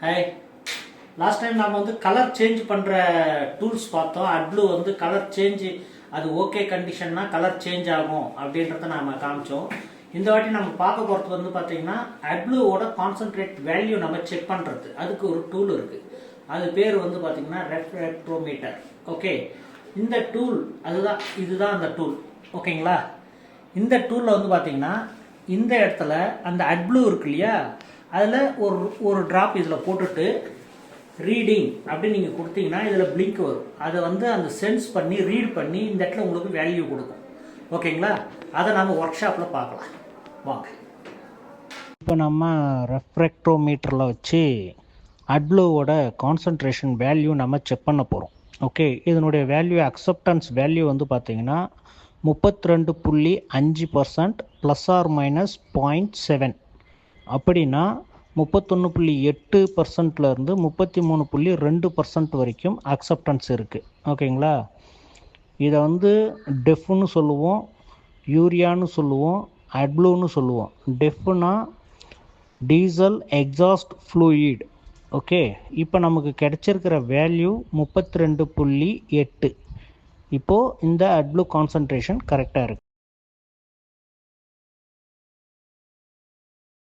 Hi. Last time நாம் வந்து colour change பண்ணுற டூல்ஸ் பார்த்தோம். அட்ப்ளூ வந்து கலர் சேஞ்சு அது ஓகே கண்டிஷன்னா கலர் சேஞ்ச் ஆகும் அப்படின்றத நாம் காமிச்சோம். இந்த வாட்டி நம்ம பார்க்க போகிறது வந்து பார்த்தீங்கன்னா அட்ப்ளூவோட கான்சன்ட்ரேட் வேல்யூ நம்ம செக் பண்ணுறது. அதுக்கு ஒரு டூல் இருக்குது. அது பேர் வந்து பார்த்தீங்கன்னா ரெஃப்ராக்ட்ரோமீட்டர். ஓகே, இந்த டூல் இதுதான் அந்த டூல். ஓகேங்களா? இந்த டூலில் வந்து பார்த்தீங்கன்னா இந்த இடத்துல அந்த அட்ப்ளூ இருக்கு இல்லையா, அதில் ஒரு ட்ராப் இதில் போட்டுட்டு ரீடிங் அப்படின்னு நீங்கள் கொடுத்தீங்கன்னா இதில் பிளிங்க் வரும். அதை வந்து அந்த சென்ஸ் பண்ணி ரீட் பண்ணி இந்த இடத்துல உங்களுக்கு வேல்யூ கொடுக்கும். ஓகேங்களா? அதை நம்ம ஒர்க் ஷாப்பில் பார்க்கலாம் வாங்க. இப்போ நம்ம ரெஃப்ராக்ட்ரோமீட்டரில் வச்சு அட்ப்ளூவோட கான்சன்ட்ரேஷன் வேல்யூ நம்ம செக் பண்ண போகிறோம். ஓகே, இதனுடைய வேல்யூ அக்செப்டன்ஸ் வேல்யூ வந்து பார்த்தீங்கன்னா 32.5% ப்ளஸ் ஆர் மைனஸ் 0.7. அப்படின்னா 31.8%லேருந்து 33.2% வரைக்கும் அக்செப்டன்ஸ் இருக்குது. ஓகேங்களா? இதை வந்து டெஃப்னு சொல்லுவோம், யூரியான்னு சொல்லுவோம், அட்ப்ளூன்னு சொல்லுவோம். டெஃப்னா டீசல் எக்ஸாஸ்ட் ஃப்ளூயிட். ஓகே, இப்போ நமக்கு கிடைச்சிருக்கிற வேல்யூ 32.8. இப்போது இந்த அட்ப்ளூ கான்சன்ட்ரேஷன் கரெக்டாக இருக்குது.